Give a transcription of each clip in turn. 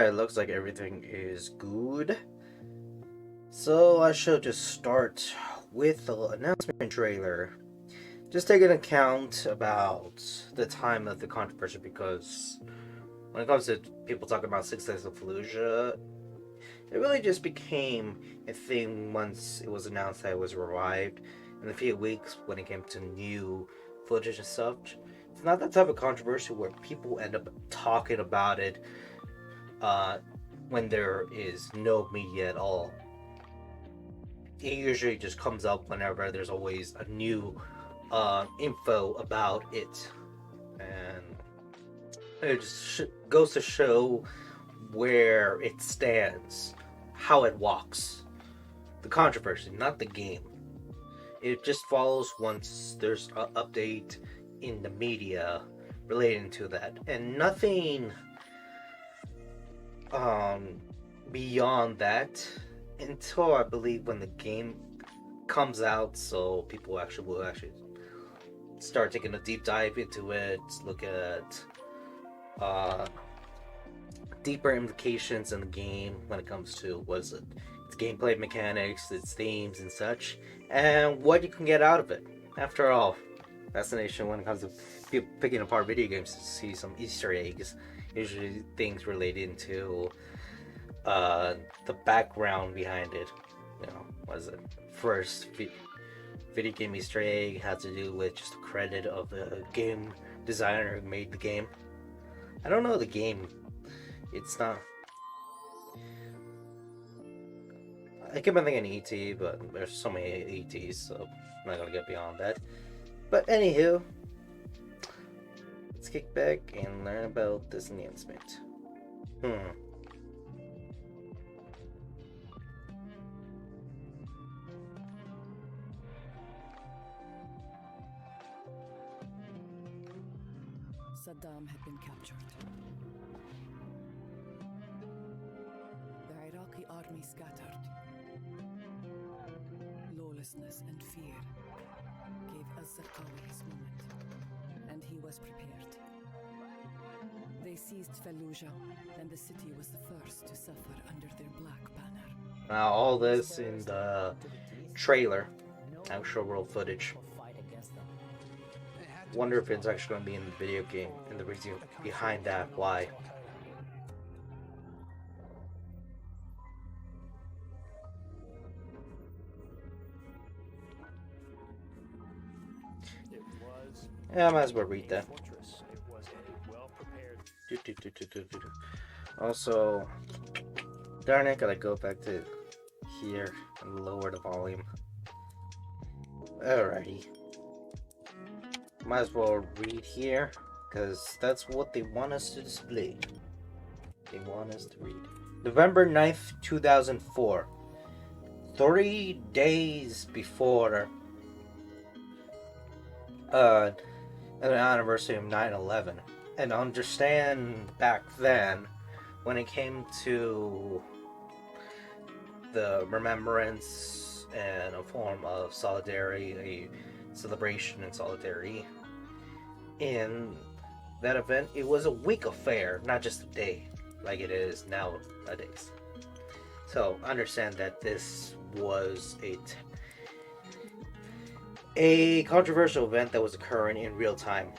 Alright, looks like everything is good. So I should just start with the announcement trailer. Just take into account about the time of the controversy, because when it comes to people talking about Six Days of Fallujah, it really just became a thing once it was announced that it was revived. In a few weeks, when it came to new footage and stuff, it's not that type of controversy where people end up talking about it uh, when there is no media at all. It usually just comes up whenever there's always a new info about it, and it just goes to show where it stands, how it walks. The controversy, not the game. It just follows once there's an update in the media relating to that, and nothing beyond that until I believe when the game comes out, so people will actually start taking a deep dive into it, look at deeper implications in the game when it comes to its gameplay mechanics, its themes and such, and what you can get out of it. After all, fascination when it comes to people picking apart video games to see some Easter eggs, usually things related to the background behind it. You know, was it first video game Easter egg had to do with just the credit of the game designer who made the game. I don't know the game. It's not. I keep on thinking ET, but there's so many ETs, so I'm not gonna get beyond that. But anywho, let's kick back and learn about this announcement. Saddam had been captured. The Iraqi army scattered. Lawlessness and fear gave Az-Zarqawi his moment, and he was prepared. They seized Fallujah, and the city was the first to suffer under their black banner. Now all this in the trailer, actual world footage. Wonder if it's actually going to be in the video game, and the reason behind that, why. Yeah, I might as well read that. Also, darn it, gotta go back to here and lower the volume. Alrighty. Might as well read here, because that's what they want us to display. They want us to read. November 9th, 2004. 3 days before an anniversary of 9/11. And understand back then, when it came to the remembrance and a form of solidarity, a celebration and solidarity in that event, it was a week affair, not just a day like it is nowadays. So understand that this was a controversial event that was occurring in real time,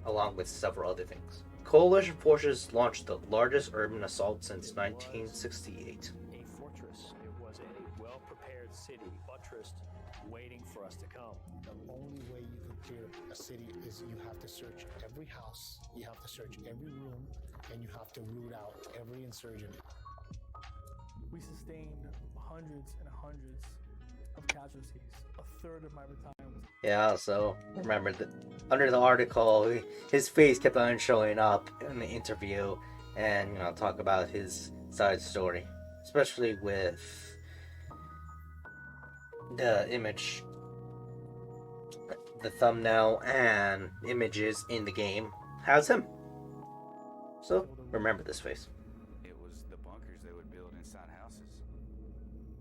along with several other things. Coalition forces launched the largest urban assault since 1968. A fortress. It was a well-prepared city, buttressed, waiting for us to come. The only way you can clear a city is you have to search every house, you have to search every room, and you have to root out every insurgent. We sustained hundreds and hundreds of casualties. A third of my battalion was... Yeah, so remember that under the article, his face kept on showing up in the interview, and talk about his side story, especially with the image, the thumbnail, and images in the game has him. So remember this face. It was the bunkers they would build inside houses,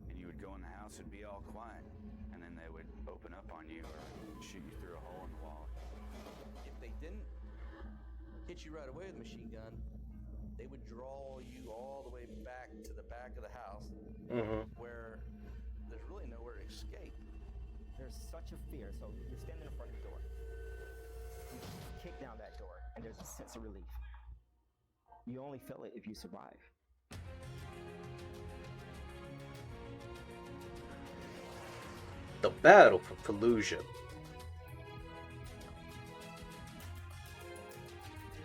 and you would go in the house and be all quiet, and then they would open up on you or shoot you through a hole in the wall. If they didn't hit you right away with a machine gun, they would draw you all the way back to the back of the house, where there's really nowhere to escape. There's such a fear, so you're standing in front of the door. You kick down that door, and there's a sense of relief. You only feel it if you survive. The Battle for Fallujah.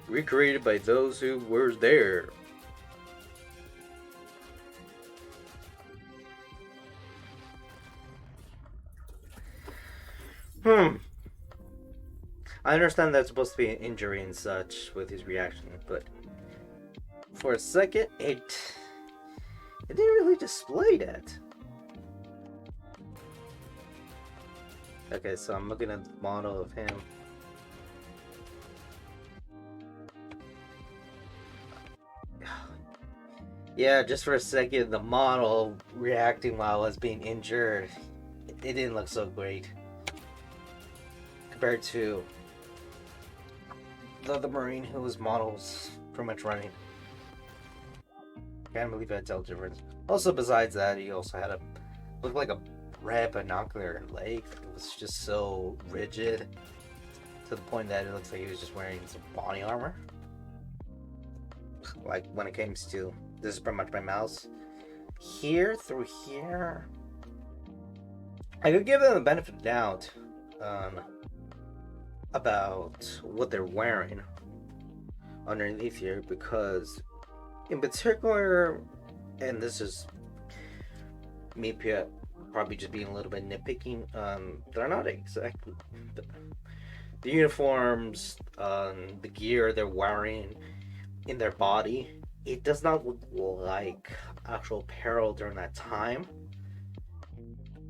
Recreated by those who were there. I understand that's supposed to be an injury and such with his reaction, but for a second, it didn't really display that. Okay, so I'm looking at the model of him. Yeah, just for a second, the model reacting while I was being injured, it didn't look so great compared to the other Marine who was models pretty much running. Can't believe I could tell the difference. Also, besides that, he also had looked like a red binocular leg. It was just so rigid to the point that it looks like he was just wearing some body armor. Like when it comes to, this is pretty much my mouse. Here, through here, I could give them the benefit of the doubt about what they're wearing underneath here, because in particular, and this is me probably just being a little bit nitpicking, they're not exactly the uniforms, the gear they're wearing in their body, it does not look like actual apparel during that time.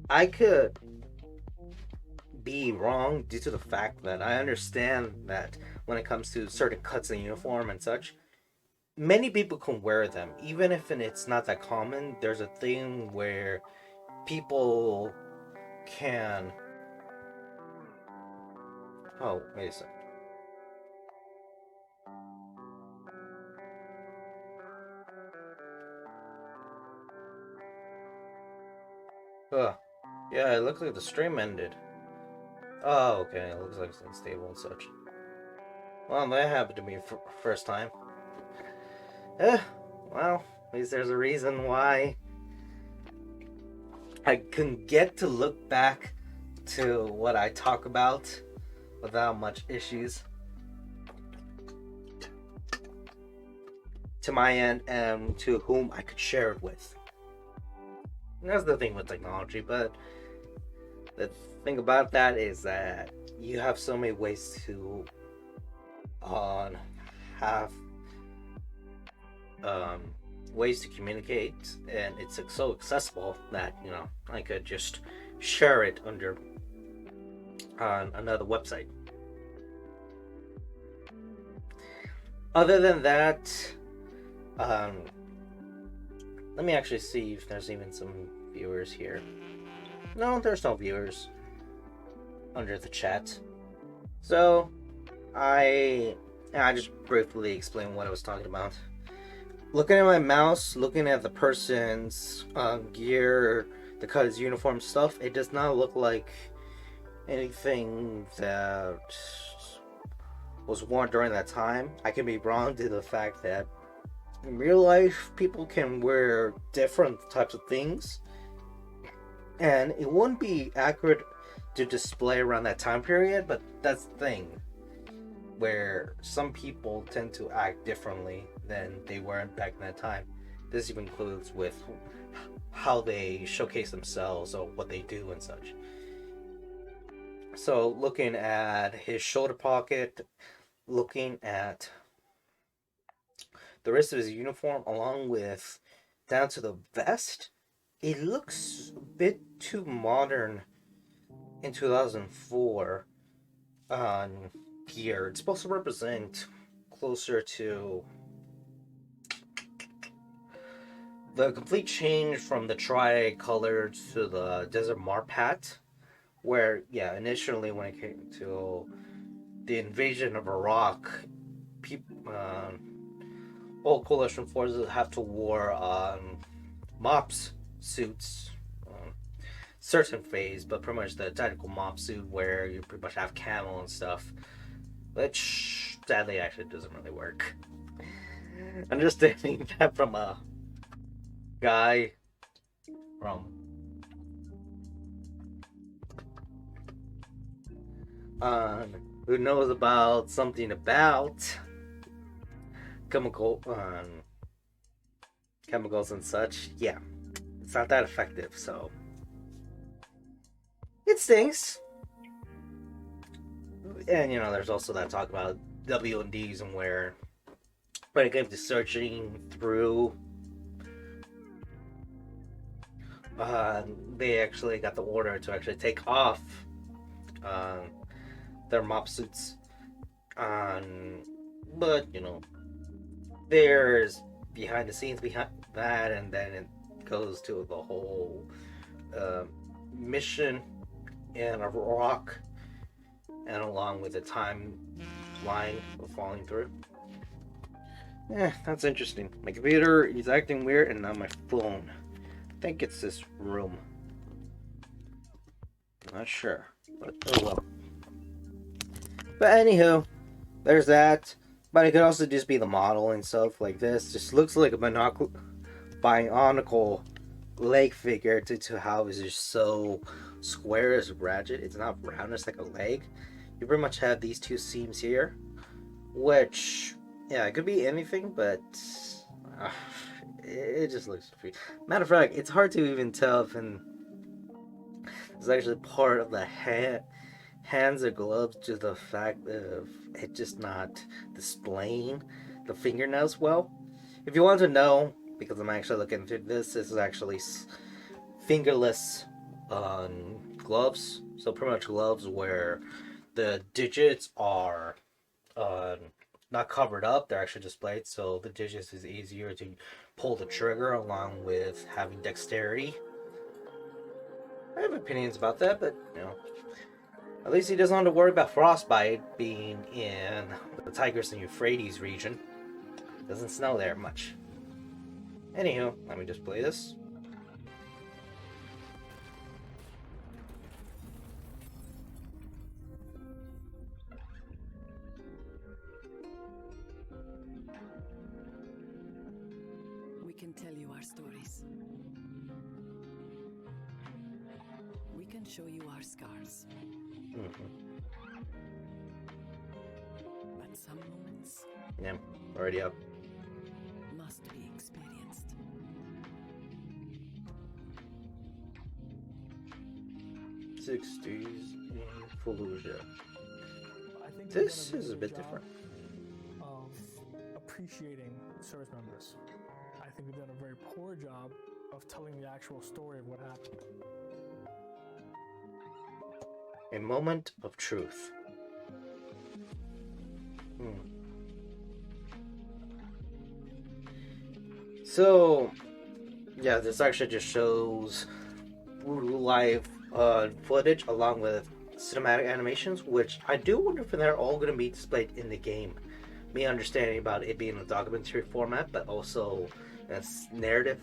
I could be wrong due to the fact that I understand that when it comes to certain cuts in uniform and such, many people can wear them. Even if it's not that common, there's a thing where people can... Oh, wait a second. Yeah, it looks like the stream ended. Oh, okay, it looks like it's unstable and such. Well, that happened to me first time. Well, at least there's a reason why I can get to look back to what I talk about without much issues. To my end, and to whom I could share it with. And that's the thing with technology, but the thing about that is that you have so many ways to have ways to communicate, and it's so accessible that, you know, I could just share it under on another website. Other than that, let me actually see if there's even some viewers here. No, there's no viewers under the chat. So, I just briefly explain what I was talking about. Looking at my mouse, looking at the person's gear, the cut his uniform stuff, it does not look like anything that was worn during that time. I can be wrong due to the fact that in real life, people can wear different types of things, and it wouldn't be accurate to display around that time period, but that's the thing, where some people tend to act differently than they were back in that time. This even includes with how they showcase themselves or what they do and such. So looking at his shoulder pocket, looking at the rest of his uniform, along with down to the vest, it looks a bit too modern in 2004 gear. It's supposed to represent closer to the complete change from the tri-color to the desert marpat, where, yeah, initially when it came to the invasion of Iraq, people, all coalition forces have to wear mops suits. Certain phase, but pretty much the tactical mop suit where you pretty much have camo and stuff, which sadly actually doesn't really work. Understanding that from a guy from who knows about something about chemicals and such, yeah, it's not that effective, so it stings. And there's also that talk about W&Ds and where when it came to searching through, they actually got the order to actually take off their mop suits. But there's behind the scenes behind that, and then it goes to the whole mission in Iraq, and along with the timeline of falling through. That's interesting. My computer is acting weird, and not my phone. I think it's this room. Not sure, but oh well. But anywho, there's that. But it could also just be the model and stuff like this. Just looks like a bionicle leg figure due to how it's just so square as ratchet. It's not round, it's like a leg. You pretty much have these two seams here, which, yeah, it could be anything, but it just looks free. Matter of fact, it's hard to even tell if it's actually part of the hands or gloves, to the fact of it just not displaying the fingernails well. If you want to know, because I'm actually looking through this is actually fingerless gloves. So pretty much gloves where the digits are not covered up, they're actually displayed, so the digits is easier to pull the trigger along with having dexterity. I have opinions about that, but at least he doesn't have to worry about frostbite being in the Tigris and Euphrates region. It doesn't snow there much. Anywho, let me just play this. We can tell you our stories. We can show you our scars. But some moments, Yeah, already up. must be experienced. '60s in Fallujah. I think This we've done is a really bit good job different. of appreciating service members. I think we've done a very poor job of telling the actual story of what happened. A moment of truth. So, yeah, this actually just shows real life footage along with cinematic animations, which I do wonder if they're all going to be displayed in the game. Me understanding about it being a documentary format, but also narrative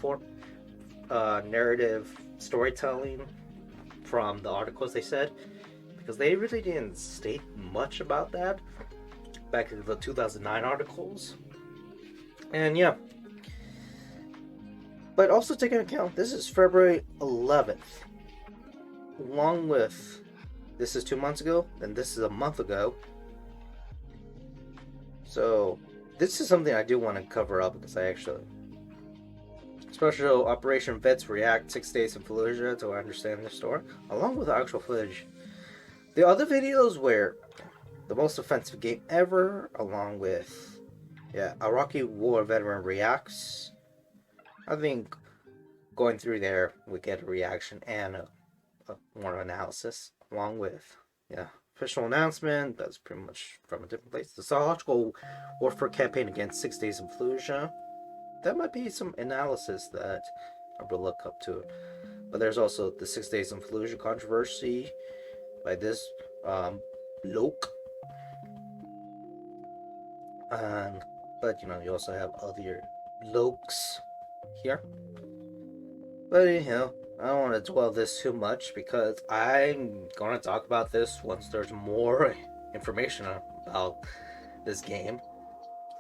storytelling from the articles they said, because they really didn't state much about that back in the 2009 articles. And yeah, but also take into account this is February 11th, along with this is 2 months ago, and this is a month ago. So this is something I do want to cover up, because I actually Special Operation Vets React 6 Days in Fallujah to understand the story, along with actual footage. The other videos were the most offensive game ever, along with Iraqi war veteran reacts. I think going through there we get a reaction and a more analysis, along with official announcement that's pretty much from a different place. The psychological warfare campaign against 6 Days in Fallujah. That might be some analysis that I will look up to. But there's also the 6 Days in Fallujah controversy by this bloke. And But you know, you also have other lokes here. But anyhow, I don't want to dwell this too much because I'm going to talk about this once there's more information about this game.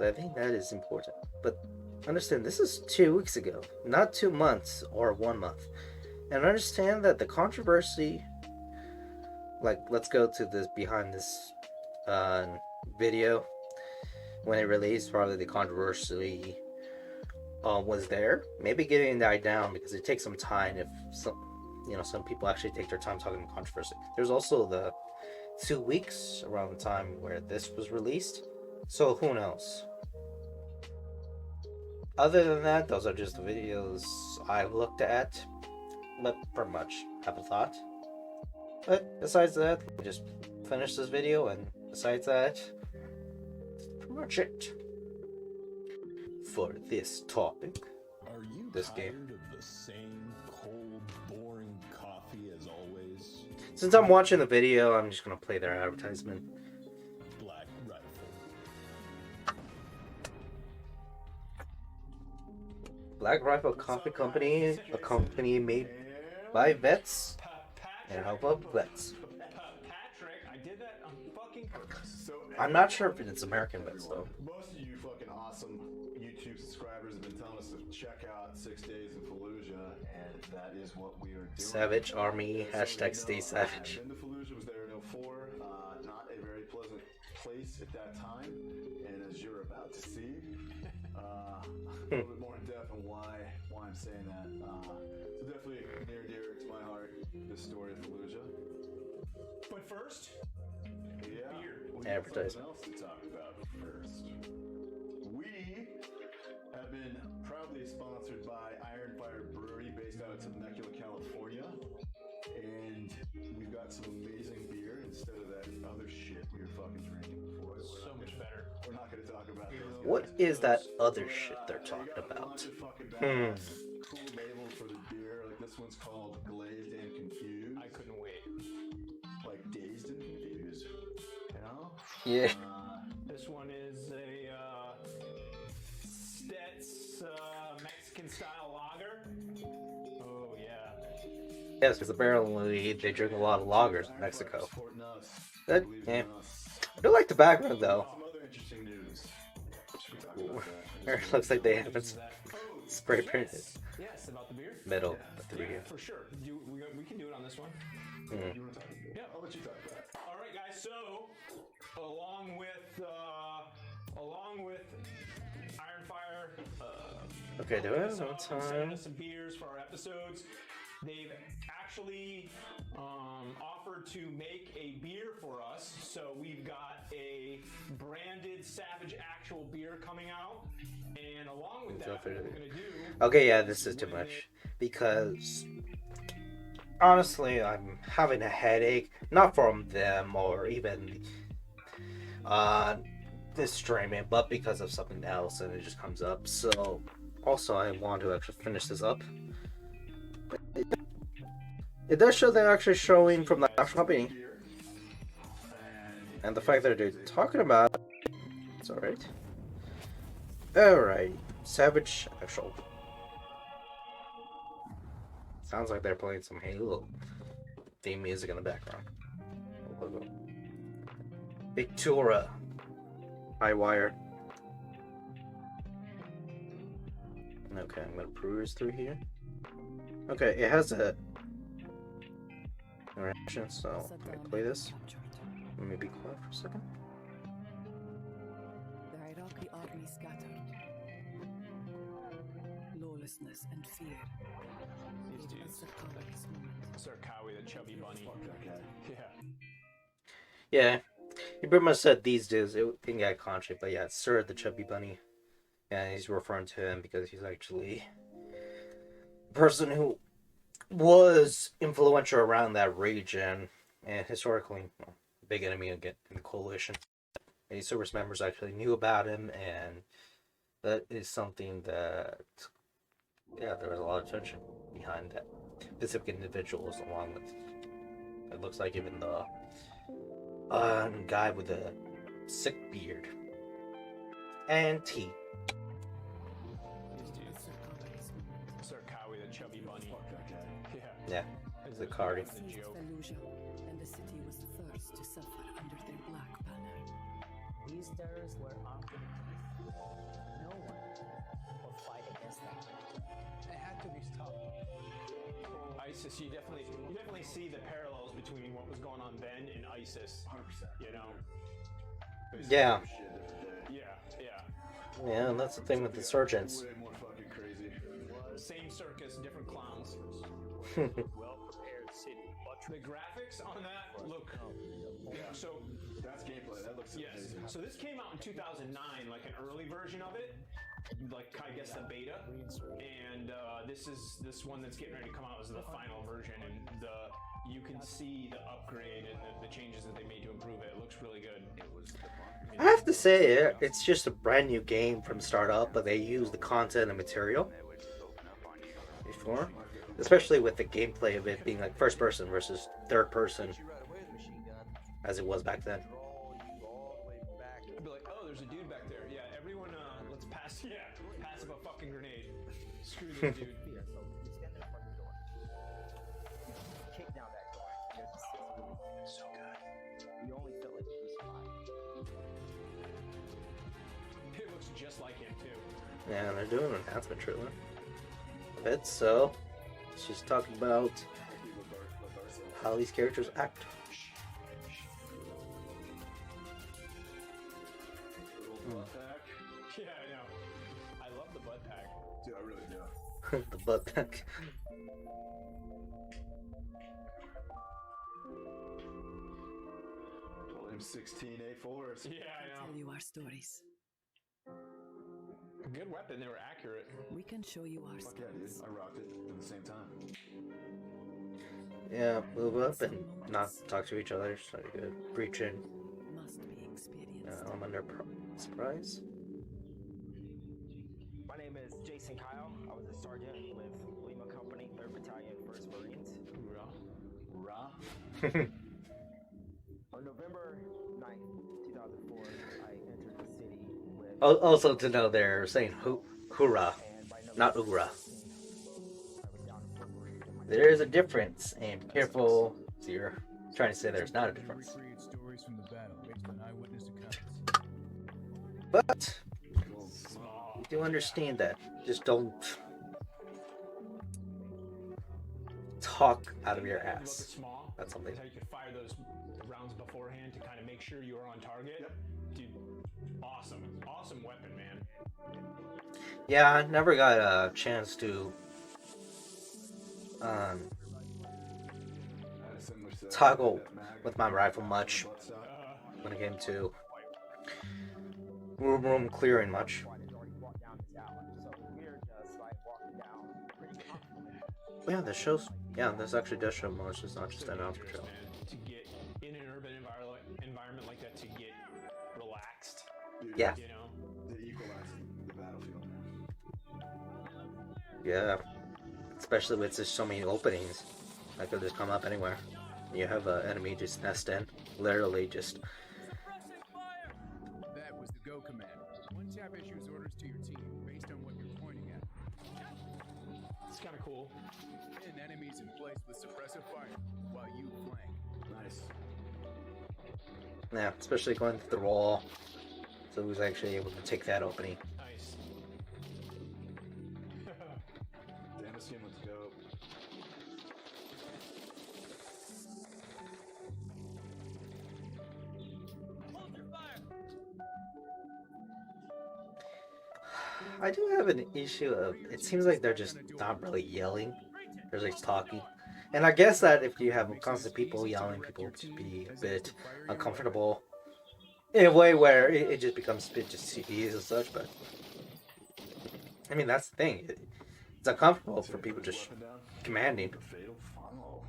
I think that is important. But understand, this is 2 weeks ago, not 2 months or 1 month. And understand that the controversy, like, let's go to this behind this video. When it released, probably the controversy was there. Maybe getting that down because it takes some time if some people actually take their time talking controversy. There's also the 2 weeks around the time where this was released. So who knows? Other than that, those are just the videos I've looked at. But pretty much have a thought. But besides that, we just finish this video, and besides that, that's pretty much it for this topic. Are you this tired game. of the same cold, boring coffee as always? Since I'm watching the video, I'm just gonna play their advertisement. Black Rifle. Black Rifle Coffee Company, a company made by vets and help of vets. Patrick, I did that on fucking purpose. I'm not sure if it's American vets though. Most of you fucking awesome YouTube subscribers have been telling us to check out 6 Days in Fallujah, and that is what we are doing. Savage Army, hashtag stay savage. I've been to Fallujah, was there in 04, not a very pleasant place at that time, and as you're about to see, a little bit more in depth on why I'm saying that. So definitely near and dear to my heart, this story of Fallujah. But first, Yeah, beer. we got Advertising. something else to talk about first. We have been proudly sponsored by Iron Fire Brewery based out of Temecula, California. And we've got some amazing beer instead of that other shit we were fucking drinking before. So much better. We're not going to talk about those. What guys. is that other shit they're talking They got a about? bunch of fucking badass cool labels for the beer. Like this one's called Glazed and Confused. I couldn't wait. Like Dazed and Confused. You know? Yeah. This one is a Stet's Mexican style lager. Oh yeah. Yes, because apparently they drink a lot of lagers in Mexico. That, yeah. I do like the background though. Some other interesting news. Should we talk about that? It looks like they haven't spray printed Yes, about the beer. metal through Yeah, here. for sure. We can do it on this one. Mm. You want to talk? Yeah. I'll let you talk about it. All right, guys. So, along with Iron Fire, Okay, do I have no sending time? us some beers for our episodes. They've actually offered to make a beer for us. So we've got a branded Savage Actual beer coming out, and along with that, what we're gonna do. Okay, yeah, this is too much. Because honestly, I'm having a headache. Not from them or even this streaming, but because of something else, and it just comes up. So, also, I want to actually finish this up. It does show they're actually showing from the actual company. And the fact that they're talking about it, it's alright. Alright, Savage Actual. Sounds like they're playing some Halo theme music in the background. Logo. Victura. High wire. Okay, I'm gonna peruse through here. Okay, it has a interaction, so I'm gonna play this. Let me be quiet for a second. The Iraqi army scattered. Lawlessness and fear. These Gave dudes. Azakawi his moment. Sarkawi, the chubby bunny. Yeah. Yeah, he pretty much said these dudes. It didn't get contract, but yeah, it's Sir the Chubby Bunny. And he's referring to him because he's actually a person who was influential around that region and historically big enemy again in the coalition. Any service members actually knew about him, and that is something that, yeah, there was a lot of tension behind that specific individuals, along with, it looks like, even the guy with the sick beard. and tea. These dudes. Sir Cowie, the chubby bunny. Yeah, the card. Seized Fallujah, and the city was the first to suffer under their black banner. These terrorists were armed to the teeth. No one will fight against them. They had to be stopped. ISIS, you definitely see the parallels between what was going on then and ISIS. 100%. You know. Yeah. Yeah. Yeah, and that's the thing with the insurgents. Way more fucking crazy. Same circus, different clowns. Well-prepared city. The graphics on that look. So That's gameplay. That looks yes. amazing. So this came out in 2009, like an early version of it, like I guess the beta, and this one that's getting ready to come out is the final version, and you can see the upgrade and the changes that they made to improve it. It looks really good. I have to say, it's just a brand new game from startup, but they use the content and material before, especially with the gameplay of it being like first person versus third person, as it was back then. I'd be like, oh, there's a dude back there. Yeah, everyone, let's pass. Yeah, pass him a fucking grenade. Screw this dude. Fear, so you stand in front of the door. You kick down that door. There's a sense of relief. So good. You only feel it if you survive. It looks just like him too. Yeah, and they're doing an enhancement trailer of it, so she's talking about how these characters act. Butt pack. Yeah, I know. I love the butt pack. Dude, I really do. The butt pack. Volume 16A4s. Yeah, I Tell know. you our stories. Good weapon. They were accurate. We can show you our Fuck yeah, dude. skills. I rocked it at the same time. Yeah, move up and not talk to each other. So you good. Breach in. Must be experienced. I'm under surprise. My name is Jason Kyle. I was a sergeant with Lima Company, 3rd Battalion, 1st Marines. On November 9th, 2004, I entered the city with... Also to know they're saying hoorah, not oorah. There is a difference, and be careful. So you're trying to say there's not a difference. Recreate stories from the battle based on eyewitness accounts. But you do understand that. Just don't talk out of your Look at ass. small. That's something. How you could fire those rounds beforehand to kind of make sure you are on target. Yep. Dude, awesome weapon, man. Yeah, I never got a chance to I had a similar setup toggle that mag. with my rifle much Butt stock. when it came to room clearing much. Had already walked down this alley, so we were just like walking down pretty confident. But yeah, this shows. Yeah, this actually does show more. It's not just an outro show. To get in an urban environment like that, to get relaxed. Dude, Yeah. You know. They equalize the battlefield, man. Yeah, especially with just so many openings that could just come up anywhere. You have an enemy just nest in, literally just. That was the go command. One tap issues orders to your team based on what you're pointing at. It's kind of cool. Pin enemies in place with suppressive fire while you flank. Nice. Yeah, especially going through the wall. So who's actually able to take that opening? Nice. Damn, skin looks dope. I do have an issue of, it seems like they're just not really yelling. They're just talking. And I guess that if you have constant people yelling, people to be a bit uncomfortable in a way where it just becomes a bit just tedious and such. But I mean, that's the thing. It's uncomfortable for people just commanding. The fatal funnel.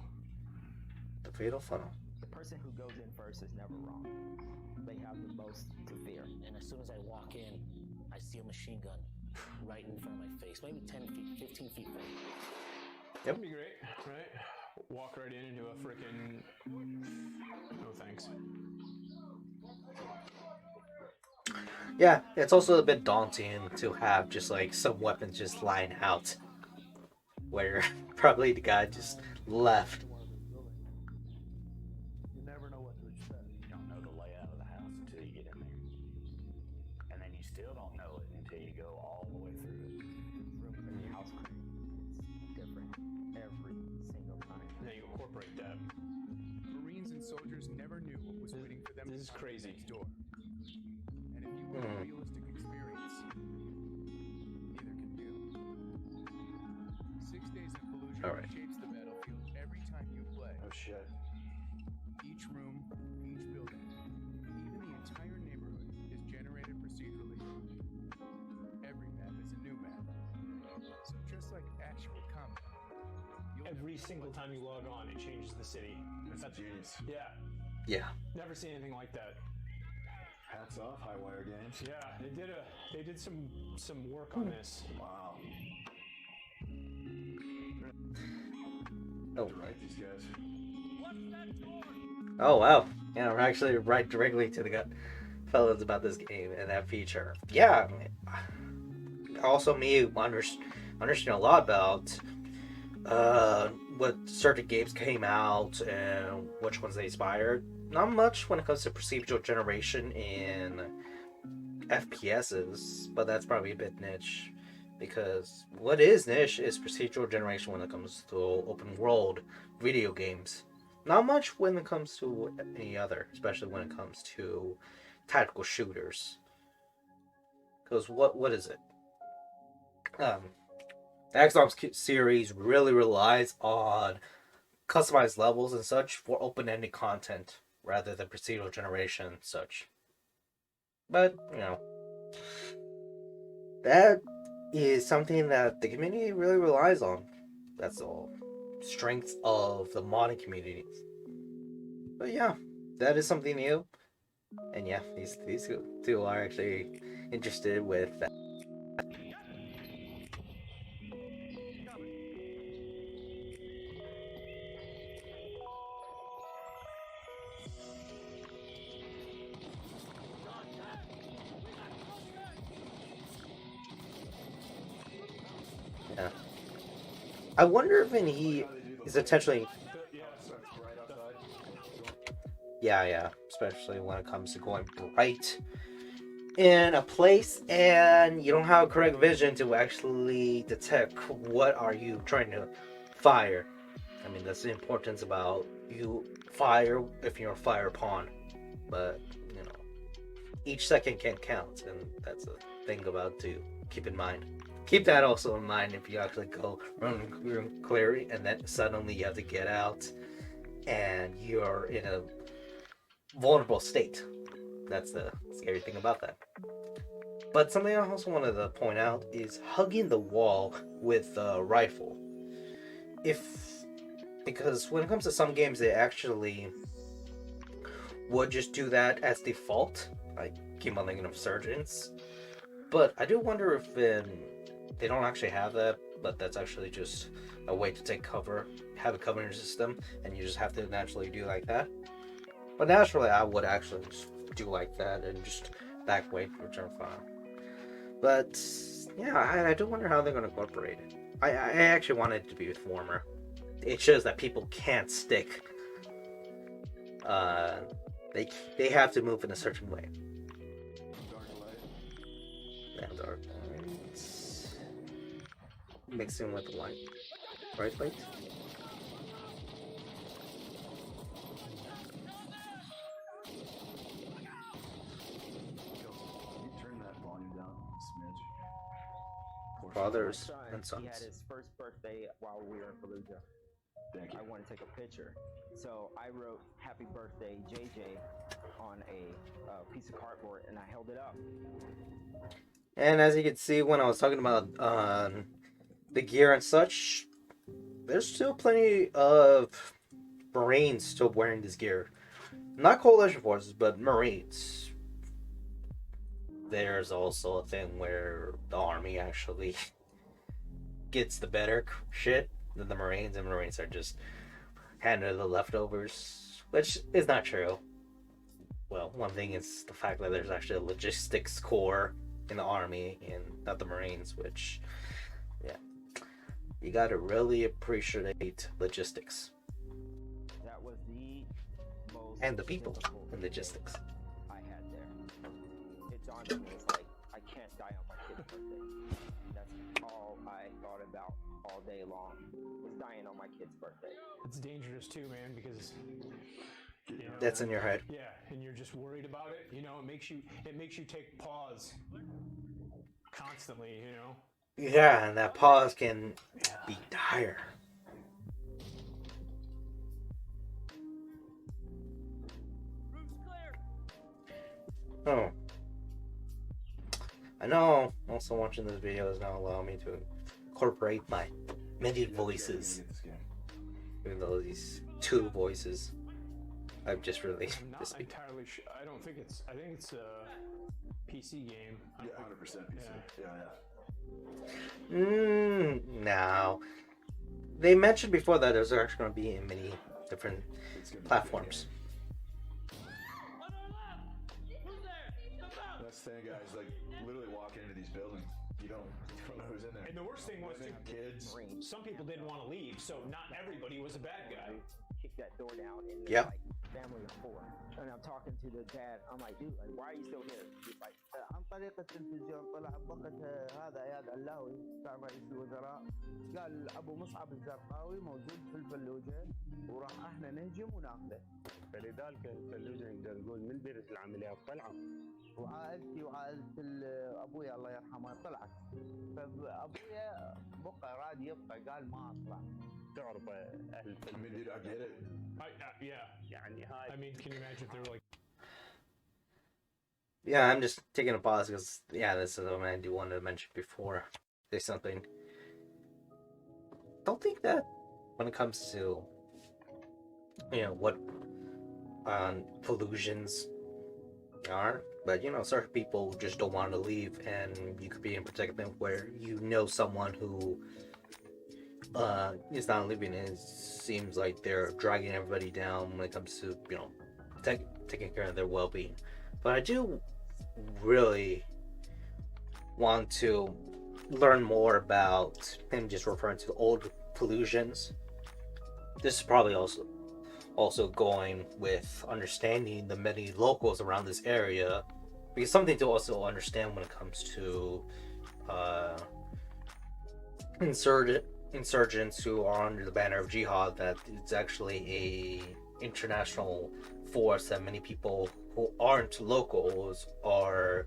The fatal funnel. The person who goes in first is never wrong. They have the most to fear. And as soon as I walk in, I see a machine gun right in front of my face, maybe 10 feet, 15 feet from me. That'd be great, right? Walk right into a freaking. No thanks. Yeah, it's also a bit daunting to have just like some weapons just lying out, where probably the guy just left. You never know what to expect. You don't know the layout of the house until you get in there. And then you still don't know it until you go all the way through it. Room for the house crew. It's different every single time. Now you incorporate that. Marines and soldiers never knew what was waiting for them This is behind crazy. next door. And if you want a realistic experience, neither can you. 6 days in Fallujah All right. shapes the battlefield every time you play. Oh shit. Each room, each building, even the entire neighborhood is generated procedurally. Every map is a new map. So just like actual combat, Every single time you log on, it changes the city. That's genius. Yeah. Yeah. Never seen anything like that. Hats off, Highwire Games. Yeah, they did some work on this. Wow. Oh. Right, these guys. Oh wow. Yeah, we're actually right directly to the fellas about this game and that feature. Yeah. Also, me understand a lot about what certain games came out and which ones they inspired. Not much when it comes to procedural generation in FPSs, but that's probably a bit niche. Because what is niche is procedural generation when it comes to open world video games. Not much when it comes to any other, especially when it comes to tactical shooters. Because what is it? The XCOM series really relies on customized levels and such for open-ended content rather than procedural generation and such. But, you know, that is something that the community really relies on. That's all. Strength of the modding community. But yeah, that is something new. And yeah, these two are actually interested with that. Yeah. I wonder if he is intentionally. Yeah, especially when it comes to going bright in a place and you don't have correct vision to actually detect what are you trying to fire. I mean, that's the importance about you fire if you're a fire pawn, but you know, each second can count, and that's a thing about to keep in mind. Keep that also in mind if you actually go run clear and then suddenly you have to get out and you're in a vulnerable state. That's the scary thing about that. But something I also wanted to point out is hugging the wall with a rifle. Because when it comes to some games, they actually would just do that as default, like Game of Legion of Surgeons. But I do wonder if they don't actually have that, but that's actually just a way to take cover, have a covering system, and you just have to naturally do like that. But naturally, I would actually just do like that and just back away from return fire. But yeah, I do wonder how they're going to incorporate it. I actually want it to be with Warmer. It shows that people can't stick. They have to move in a certain way. And dark lights. Mixing with light. Bright light. Fathers and sons. He had his first birthday while we were in Fallujah. Thank you. I wanted to take a picture, so I wrote "Happy Birthday, JJ" on a piece of cardboard, and I held it up. And as you can see, when I was talking about the gear and such, there's still plenty of Marines still wearing this gear. Not Coalition forces, but Marines. There's also a thing where the Army actually gets the better shit than the Marines, and Marines are just handed the leftovers, which is not true. well, one thing is the fact that there's actually a logistics corps in the army and not the Marines, which, yeah, you gotta really appreciate logistics. That was the most and the people difficult in logistics. I had there. It dawned on me, it's like, I can't die on my kid's birthday. That's all I thought about all day long, was dying on my kid's birthday. It's dangerous too, man, because you know, That's in your head. Yeah, and you're just worried about it. You know, it makes you take pause constantly. You know. Yeah, and that pause can be dire. Oh. I know also watching this video does not allow me to incorporate my many voices. Even though these two voices I've just released I'm this not week. entirely sure. I don't think it's. I think it's a PC game. Yeah, 100% PC. Yeah. No. They mentioned before that there's actually going to be in many different platforms. That's the thing, guys. Like, literally walking into these buildings, you don't know who's in there. And the worst thing was, Women, kids. some people didn't want to leave, so not everybody was a bad guy. Kick that door down, and Yeah. like family of four. And I'm talking to the dad. I'm like, dude, like, why are you still here? He's like, عن طريق التلفزيون طلع بقت هذا اياد علاوي بتاع رئيس الوزراء قال ابو مصعب الزرقاوي موجود في الفلوجه وراح احنا نهجم وناخذه. فلذلك الفلوجه نقدر نقول من بيرز العمليات طلعوا وعائلتي وعائله ابويا الله يرحمه طلعت. فابويا بقى راد يبقى قال ما اطلع. تعرف اهل I mean, dude, I get it. Yeah. يعني هاي. I mean, can you imagine if they were like? Yeah, I'm just taking a pause because, yeah, this is what I do want to mention before there's something. Don't think that when it comes to, you know, what Fallujahs are, but, you know, certain people just don't want to leave, and you could be in predicament where you know someone who is not living, and it seems like they're dragging everybody down when it comes to, you know, taking care of their well-being. But I do really want to learn more about him just referring to the old Fallujahs. This is probably also going with understanding the many locals around this area, because something to also understand when it comes to insurgents who are under the banner of jihad, that it's actually a international force that many people who aren't locals are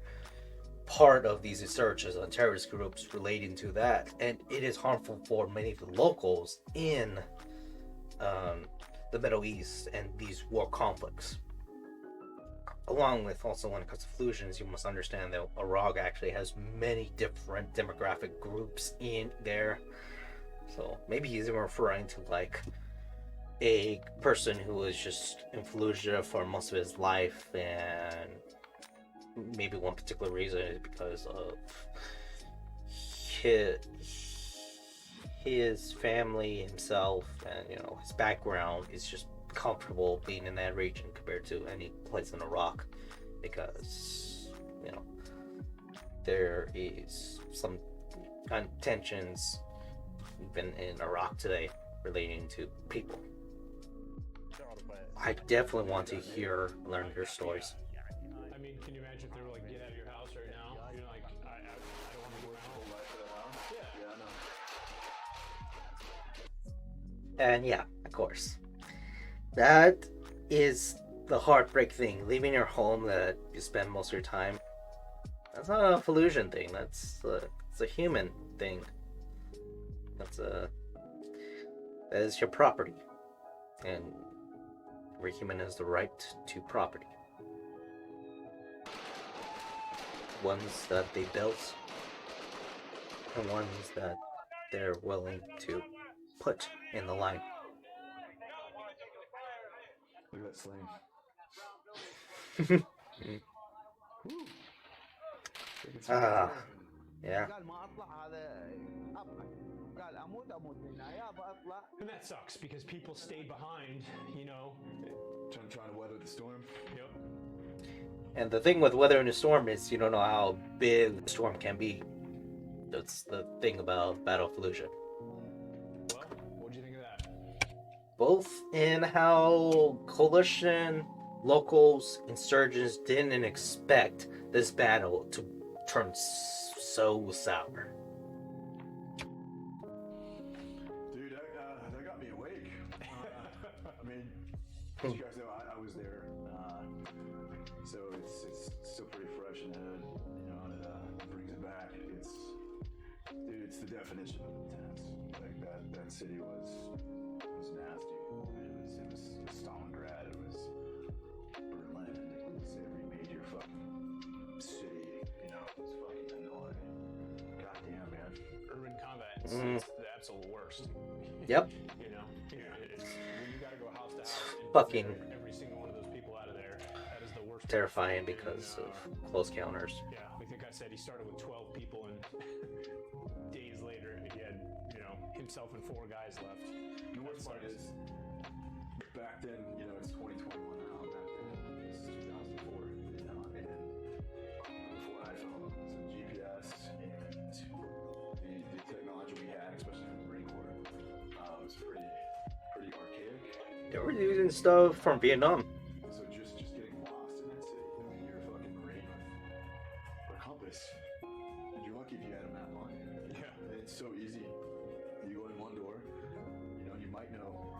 part of these insurgents and terrorist groups relating to that, and it is harmful for many of the locals in the Middle East and these war conflicts. Along with also when it comes to Fallujahs, you must understand that Iraq actually has many different demographic groups in there. So maybe he's even referring to like a person who was just in Fallujah for most of his life, and maybe one particular reason is because of his family, himself, and, you know, his background is just comfortable being in that region compared to any place in Iraq, because, you know, there is some tensions even in Iraq today relating to people. I definitely want to learn your stories. I mean, can you imagine if they were like, get out of your house right now? You're like, I don't want to be around. Yeah. And yeah, of course. That is the heartbreak thing. Leaving your home that you spend most of your time. That's not a Fallujah thing. It's a human thing. That is your property. And every human has the right to property. Ones that they built, and ones that they're willing to put in the line. Look at that sling. Yeah. And that sucks because people stay behind, you know. Trying to weather the storm. Yep. And the thing with weathering a storm is you don't know how big the storm can be. That's the thing about Battle of Fallujah. Well, what'd you think of that? Both in how coalition, locals, insurgents didn't expect this battle to turn so sour. Dude, that got me awake. I mean, as you guys know, I was there, so it's still pretty fresh in the head. You know, and it brings it back. It's the definition of intense. Like that city was nasty. It was Stalingrad. It was Berlin. It was every major fucking city. You know, it was fucking annoying. Goddamn, man. Urban combat is the absolute worst. Yep. You know, when you gotta go house to house and Fucking clear every single one of those people out of there, that is the worst. terrifying because of close counters. Yeah, I think I said he started with 12 people, and days later he had, himself and 4 guys left. The worst part is, back then, it's 2021 now. Back then, this is 2004, and before iPhones and GPS and the technology we had, especially from the Marine Corps, was pretty archaic. They were using stuff from Vietnam. So just getting lost in that city. I mean, you're a fucking Marine with a compass. And you're lucky if you had a map on you. Yeah. It's so easy. You go in one door, you might know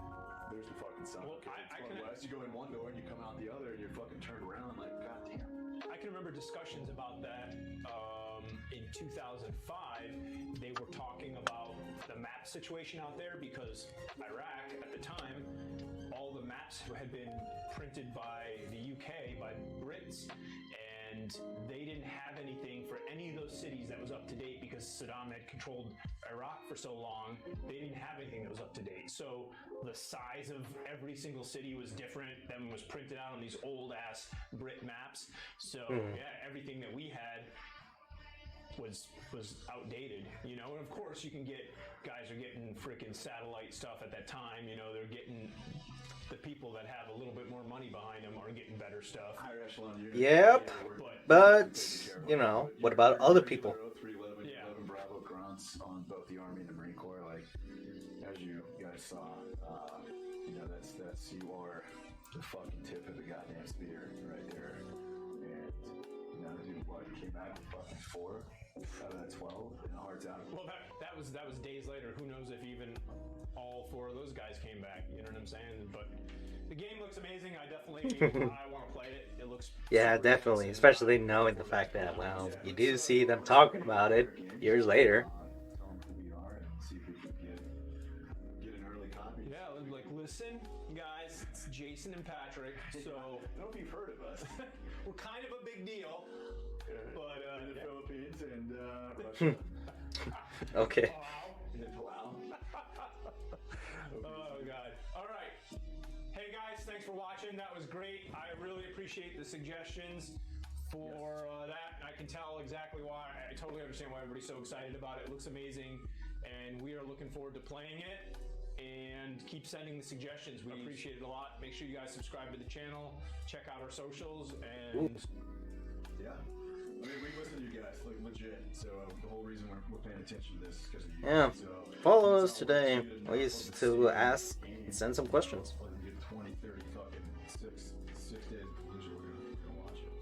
there's the fucking sun. Well, Okay, it's going west. You go in one door and you come out the other and you're fucking turned around like, goddamn. I can remember discussions about that in 2005. They were talking about the map situation out there because Iraq at the time, all the maps had been printed by the UK, by Brits, and they didn't have anything for any of those cities that was up to date because Saddam had controlled Iraq for so long. They didn't have anything that was up to date. So the size of every single city was different than was printed out on these old ass Brit maps. So yeah, everything that we had was outdated, and of course you can get guys are getting freaking satellite stuff at that time, they're getting the people that have a little bit more money behind them are getting better stuff. Higher echelon units. Yep. But what about other people? 311, 11 Bravo grunts on both the Army and the Marine Corps. Like, as you guys saw, that's you are the fucking tip of the goddamn spear right there. And dude, what, you came back with fucking 4 out of that 12 and hearts out. Well, that was days later. Who knows if even all 4 of those guys came back? You know what I'm saying? But the game looks amazing. I definitely I want to play it. It looks definitely, especially knowing the fact that you do see them talking about it years later. Tell them who we are and see if we can get an early copy. Yeah, like listen, guys, it's Jason and Patrick. So I don't know if you've heard of us. We're kind of a big deal, but in the Philippines and Russia. Okay. Wow. Oh god. All right. Hey guys, thanks for watching. That was great. I really appreciate the suggestions for that. I can tell exactly why. I totally understand why everybody's so excited about it. It looks amazing, and we are looking forward to playing it. And keep sending the suggestions. We appreciate it a lot. Make sure you guys subscribe to the channel. Check out our socials and. Yeah. I mean, we listen to you guys, like legit. So the whole reason we're paying attention to this is because of you. Yeah. So, follow us today, at least to ask and send some questions. We get 20, 30 fucking 6 days of Fallujah, we're gonna watch it.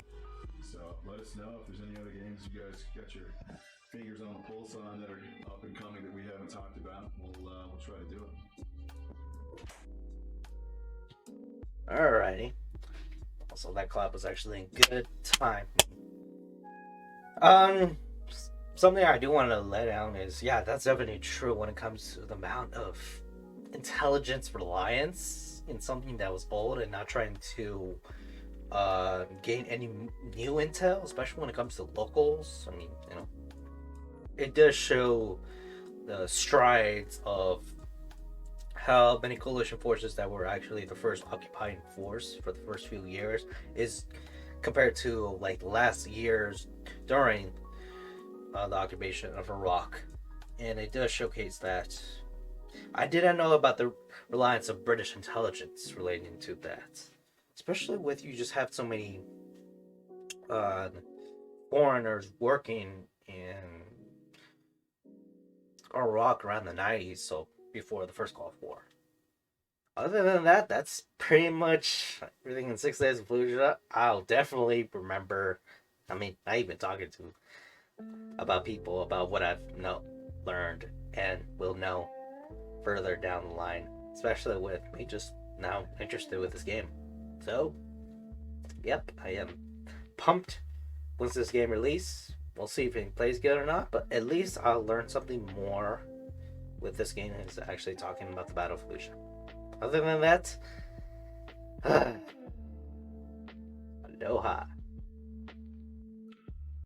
So let us know if there's any other games you guys got your fingers on the pulse on that are up and coming that we haven't talked about. We'll try to do it. Alrighty. Also, that clap was actually a good time. Something I do want to lay down is, that's definitely true when it comes to the amount of intelligence reliance in something that was old and not trying to gain any new intel, especially when it comes to locals. I mean, it does show the strides of how many coalition forces that were actually the first occupying force for the first few years is compared to like last year's during the occupation of Iraq. And it does showcase that. I didn't know about the reliance of British intelligence relating to that, especially with you just have so many foreigners working in Iraq around the 90s, so before the first Gulf War. Other than that, that's pretty much everything in 6 Days of Fallujah. I'll definitely remember. I mean, I even talking to about people about what I've learned and will know further down the line, especially with me just now interested with this game. So, yep, I am pumped once this game releases. We'll see if it plays good or not, but at least I'll learn something more with this game is actually talking about the Battle of Fallujah. Other than that, aloha.